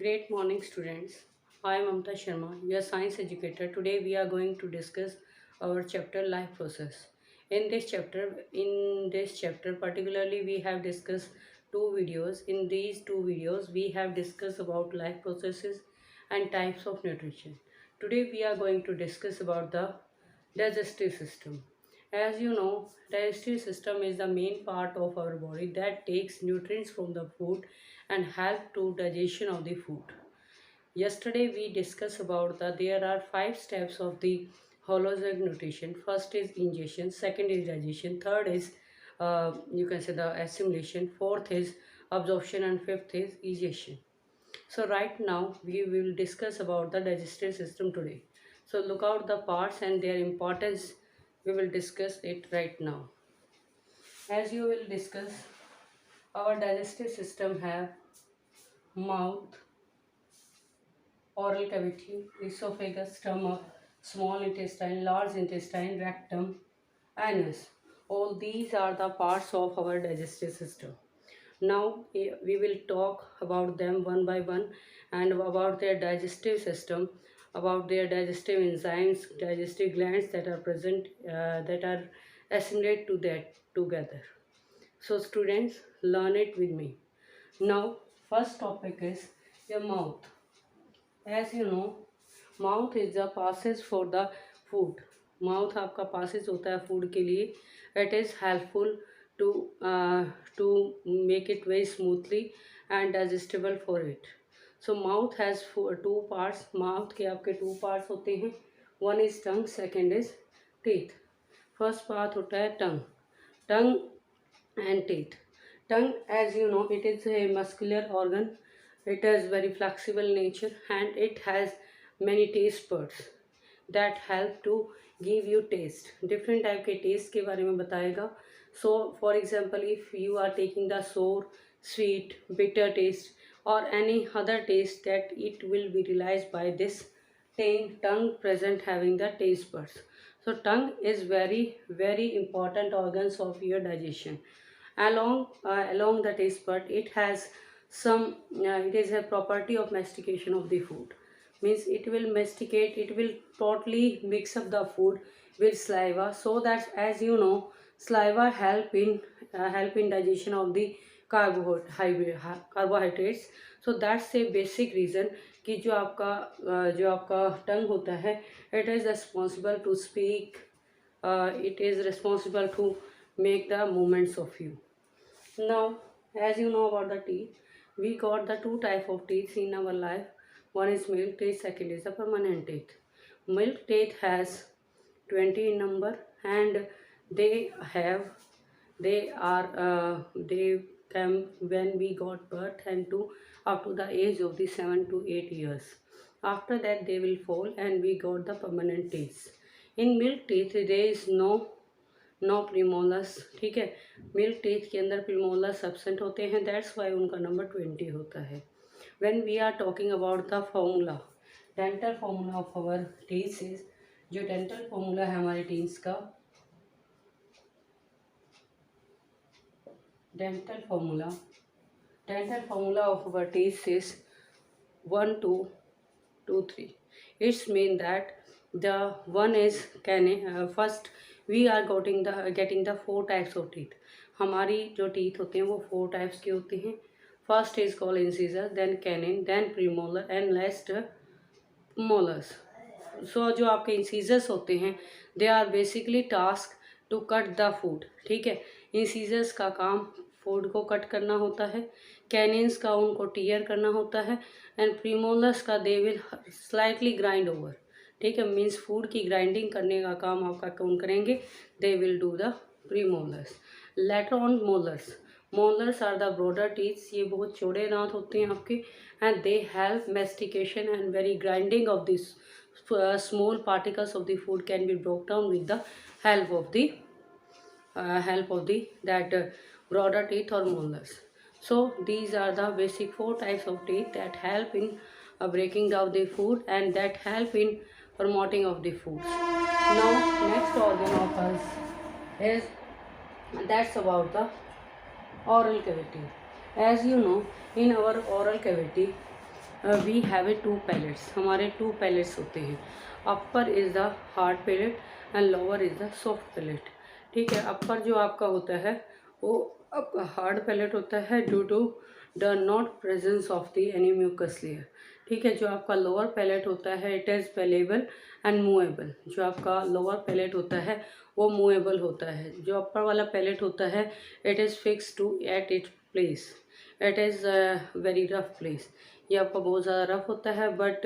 Great morning, students. I am Mamta Sharma, your science educator. Today we are going to discuss our chapter life process. In this chapter, particularly we have discussed two videos. In these two videos, we have discussed about life processes and types of nutrition. Today we are going to discuss about the digestive system. As you know, digestive system is the main part of our body that takes nutrients from the food and help to digestion of the food. Yesterday we discussed about that there are five steps of the holozoic nutrition. First is ingestion, second is digestion, third is you can say the assimilation, fourth is absorption, and fifth is egestion. So right now we will discuss about the digestive system today. So look out the parts and their importance. We will discuss it right now. As you will discuss, our digestive system have mouth, oral cavity, esophagus, stomach, small intestine, large intestine, rectum, anus. All these are the parts of our digestive system. Now we will talk about them one by one and about their digestive system, about their digestive enzymes, digestive glands that are present, that are assimilate to that together. So students, learn it with me. Now first topic is your mouth. As you know, mouth is the passage for the food. Mouth आपका passage होता है food के लिए. It is helpful to to make it very smoothly and digestible for it. So mouth has two parts. Mouth के आपके two parts होते हैं. One is tongue, second is teeth. First part होता है tongue. Tongue and teeth. Tongue, as you know, it is a muscular organ. It is very flexible nature and it has many taste buds that help to give you taste. Different type के taste के बारे में बताएगा. So for example, if you are taking the sour, sweet, bitter taste or any other taste, that it will be realized by this tongue present having the taste buds. So tongue is very important organs of your digestion. Along the taste bud, it has some it is a property of mastication of the food. Means it will masticate, it will totally mix up the food with saliva, so that, as you know, saliva help in digestion of the carbohydrates. So that's a basic reason कि जो आपका टंग होता है, it is responsible to speak, it is responsible to make the movements of you. Now, as you know about the teeth, we got the two type of teeth in our life. One is milk teeth, second is the permanent teeth. Milk teeth has 20 in number, and they come when we got birth and to up to the age of the 7 to 8 years. After that they will fall and we got the permanent teeth. In milk teeth there is no premolars. ठीक है, milk teeth के अंदर प्रीमोलस absent होते हैं. That's why उनका number 20 होता है. When we are talking about the formula, dental formula of our teeth is, जो डेंटल फॉर्मूला है हमारे टीथ का, dental formula of our teeth is 1 2 2 3. It's mean that the one is first we are getting the four types of teeth. हमारी जो teeth होते हैं वो 4 types के होते हैं. First is called incisor, then canine, then premolar and last molars. So जो आपके इंसीजर्स होते हैं, they are basically task to cut the food. ठीक है, इंसीजर्स का काम फूड को कट करना होता है. कैनिन्स का उनको टीयर करना होता है. एंड प्रीमोलर्स का they will slightly grind over. ठीक है, मीन्स फूड की ग्राइंडिंग करने का काम आपका कौन करेंगे? They will do the premolars. Later on molars. Molars are the broader teeths. ये बहुत चौड़े दांत होते हैं आपके, and they help mastication and very grinding of this small particles of the food can be broke down with the help of the that broader teeth or molars. So these are the basic 4 types of teeth that help in breaking down the food and that help in promoting of the foods. Now next organ of us is, that's about the oral cavity. As you know, in our oral cavity we have a 2 palates, हमारे 2 palates होते हैं. Upper is the hard palate and lower is the soft palate. ठीक है, अपर जो आपका होता है वो आपका हार्ड पैलेट होता है due to the not presence of the any mucus layer. ठीक है, जो आपका लोअर पैलेट होता है it is palpable and movable. जो आपका लोअर पैलेट होता है वो मूवेबल होता है. जो अपर वाला पैलेट होता है it is fix to at it place. It is very rough place. ये आपका बहुत ज़्यादा रफ होता है but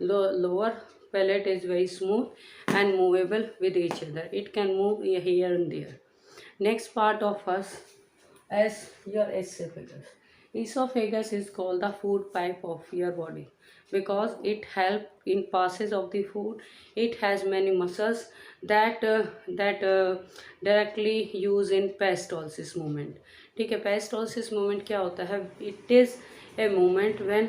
lower palate is very smooth and movable with each other. It can move here and there. Next part of us as your esophagus. Esophagus is called the food pipe of your body because it helps in passage of the food. It has many muscles that directly use in peristalsis movement. ठीक है, peristalsis movement क्या होता है? It is a moment when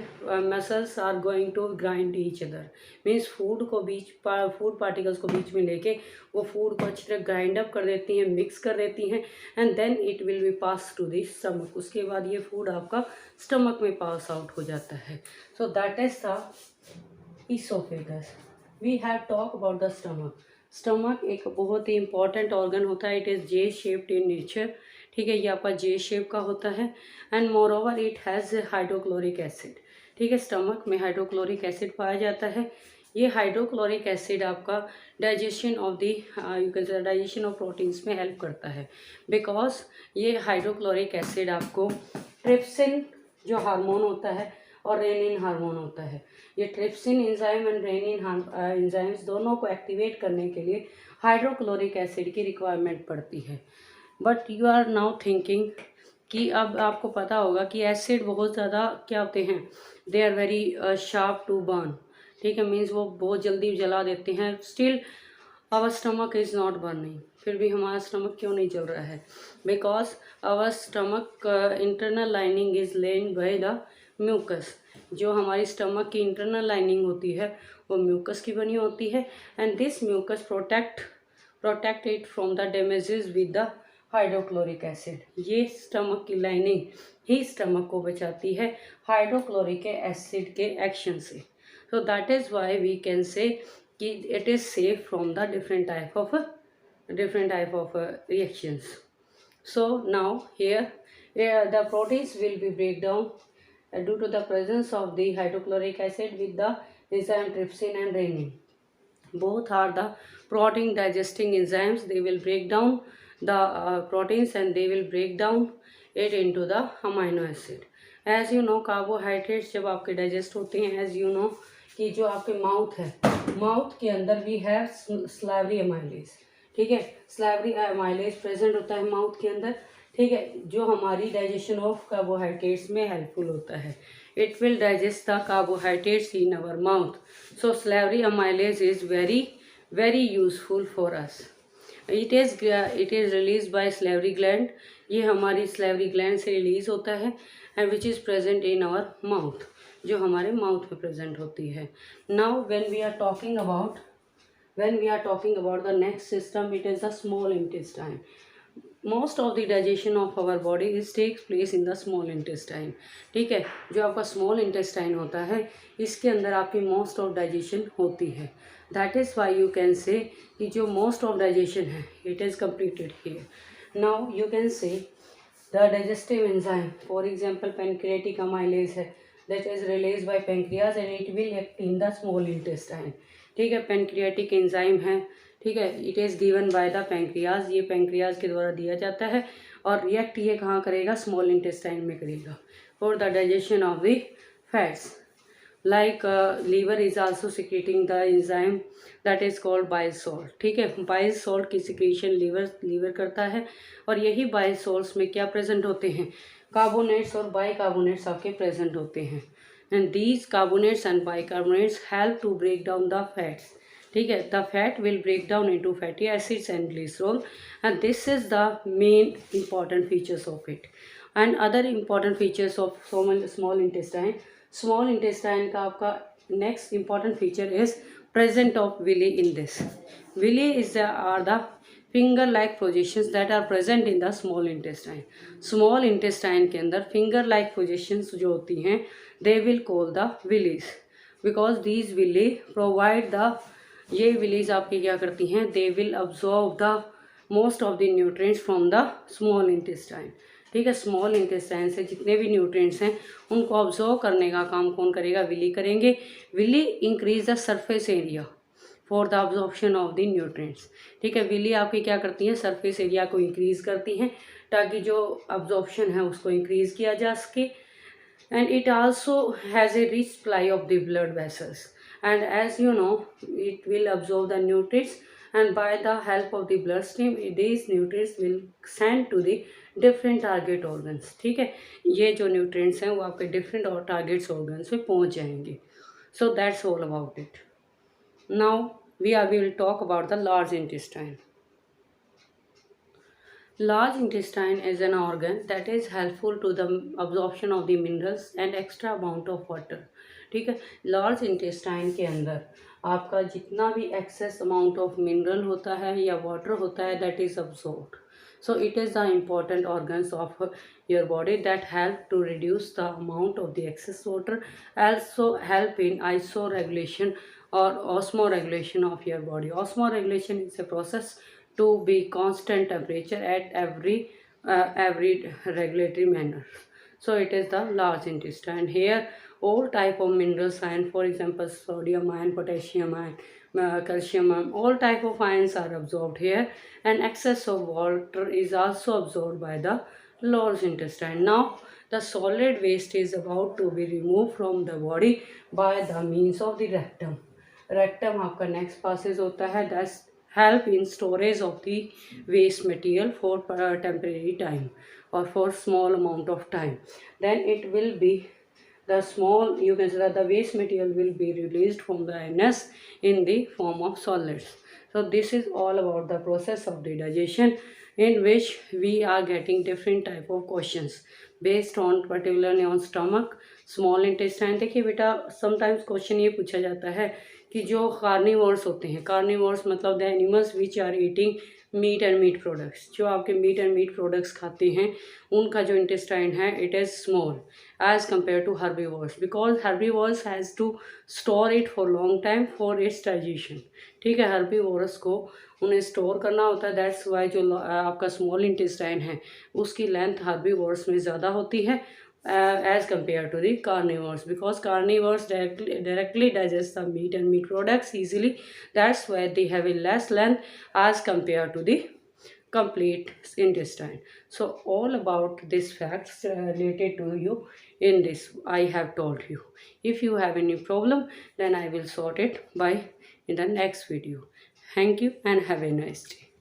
muscles are going to grind each other. Means food particles को बीच में लेके वो food को अच्छी तरह ग्राइंड अप कर देती हैं, मिक्स कर देती हैं and then it will be pass to the stomach. उसके बाद ये फूड आपका स्टमक में पास आउट हो जाता है. So that is the oesophagus. We have talk about the stomach. Stomach एक बहुत ही इंपॉर्टेंट ऑर्गन होता है. It is J shaped in nature. ठीक है, ये आपका जे शेप का होता है and moreover it has hydrochloric acid. ठीक है, स्टमक में हाइड्रोक्लोरिक एसिड पाया जाता है. ये हाइड्रोक्लोरिक एसिड आपका digestion of the you can say digestion of proteins में हेल्प करता है बिकॉज ये हाइड्रोक्लोरिक एसिड आपको ट्रिप्सिन जो हार्मोन होता है और रेनिन हार्मोन होता है. ये trypsin enzyme and rennin enzymes दोनों को एक्टिवेट करने के लिए हाइड्रोक्लोरिक एसिड की रिक्वायरमेंट पड़ती है. But you are now thinking कि अब आपको पता होगा कि एसिड बहुत ज़्यादा क्या होते हैं, they are very sharp to burn. ठीक है, मीन्स वो बहुत जल्दी जला देते हैं. Still our stomach is not burning. फिर भी हमारा स्टमक क्यों नहीं जल रहा है? Because our stomach internal lining is lain by the mucus. जो हमारी स्टमक की इंटरनल लाइनिंग होती है वो म्यूकस की बनी होती है and this mucus protect it from the damages with the hydrochloric acid. ये स्टमक की लाइनिंग ही स्टमक को बचाती है हाइड्रोक्लोरिक एसिड के एक्शन से. So that is why we can say कि it is safe from the different type of reactions. So now here the proteins will be break down due to the presence of the hydrochloric acid with the enzyme trypsin and renin. Both are the protein digesting enzymes. They will break down the proteins and they will break down it into the amino acid. As you know, carbohydrates जब आपके digest होते हैं, as you know कि जो आपके mouth है, mouth के अंदर वी हैव स्लाइवरी अमाइलेज. ठीक है, स्लाइवरी अमाइलेज प्रेजेंट होता है माउथ के अंदर. ठीक है, जो हमारी डाइजेशन ऑफ कार्बोहाइड्रेट्स में हेल्पफुल होता है. It will digest the carbohydrates in our mouth. So salivary amylase is very useful for us. It is release by salivary gland. ये हमारी स्लाइवरी ग्लैंड से रिलीज होता है and which is present in our mouth, जो हमारे mouth में present होती है. Now when we are talking about the next system, it is the small intestine. Most of the digestion of our body is takes place in the small intestine. ठीक है, जो आपका small intestine होता है इसके अंदर आपकी मोस्ट ऑफ डाइजेशन होती है. That is why you can say कि जो मोस्ट ऑफ डाइजेशन है it is completed here. Now you can से the digestive enzyme, for example pancreatic amylase है, that is released by pancreas and it will act in the small intestine. ठीक है, pancreatic enzyme है. ठीक है, it is given by the pancreas. ये pancreas के द्वारा दिया जाता है और रिएक्ट ये कहाँ करेगा? स्मॉल इंटेस्टाइन में करेगा for the digestion of the fats. Like liver is also secreting the enzyme that is called bile salt. ठीक है, बाइल सॉल्ट की सिक्रेशन लीवर करता है और यही बाइल सॉल्ट्स में क्या प्रेजेंट होते हैं? कार्बोनेट्स और बाइकार्बोनेट्स आपके प्रेजेंट होते हैं and these carbonates and bicarbonates help to break down the fats. ठीक है, the fat will break down into fatty acids and glycerol and this is the main important features of it. And other important features of small intestine. Small intestine का आपका next important feature is present of villi in this. Villi is are the finger like positions that are present in the small intestine. Small intestine के अंदर finger like positions जो होती हैं they will call the villis, because these villi provide the, ये villis आपकी क्या करती हैं, they will absorb the most of the nutrients from the small intestine. ठीक है, स्मॉल इंटेस्टाइन से जितने भी न्यूट्रिएंट्स हैं उनको ऑब्जॉर्व करने का काम कौन करेगा, विली करेंगे। Villi increase the surface area for the absorption of the nutrients. ठीक है, विली आपकी क्या करती हैं, सरफेस एरिया को इंक्रीज करती हैं ताकि जो अब्जॉर्प्शन है उसको इंक्रीज किया जा सके। And it also has a rich supply of the blood vessels, and as you know it will absorb the nutrients, and by the help of the blood stream these nutrients will send to the different target organs। ठीक है, ये जो nutrients हैं वो आपके different और targets organs में पहुंच जाएंगे। So that's all about it। Now we will talk about the large intestine। Large intestine is an organ that is helpful to the absorption of the minerals and extra amount of water। ठीक है, large intestine के अंदर आपका जितना भी excess amount of mineral होता है या वाटर होता है that is absorbed. So it is the important organs of your body that help to reduce the amount of the excess water, also help in isoregulation or osmoregulation of your body। Osmoregulation is a process to be constant temperature at every regulatory manner। So it is the large intestine। Here all type of minerals ion, for example sodium ion, potassium ion, calcium ion, all type of ions are absorbed here, and excess of water is also absorbed by the large intestine। Now the solid waste is about to be removed from the body by the means of the rectum। rectum आपका next passage होता है, that's help in storage of the waste material for temporary time or for small amount of time। Then it will be the small, you can say that the waste material will be released from the anus in the form of solids। So this is all about the process of the digestion, in which we are getting different type of questions based on particularly on stomach, small intestine। देखिए बेटा sometimes question ये पूछा जाता है कि जो carnivores होते हैं, कार्निवोर्स मतलब the animals which are eating meat and meat products, जो आपके मीट एंड मीट प्रोडक्ट्स खाते हैं उनका जो इंटेस्टाइन है it is small as compare to herbivores, because herbivores has to store it for long time for its digestion. ठीक है, herbivorous को उन्हें स्टोर करना होता है, दैट्स वाई जो आपका स्मॉल इंटेस्टाइन है उसकी लेंथ हर्बीवोरस में ज़्यादा होती है as compared to the carnivores, because carnivores directly digest the meat and meat products easily, that's why they have a less length as compared to the complete intestine। So all about these facts related to you in this I have told you। if you have any problem then I will sort it by in the next video। Thank you and have a nice day।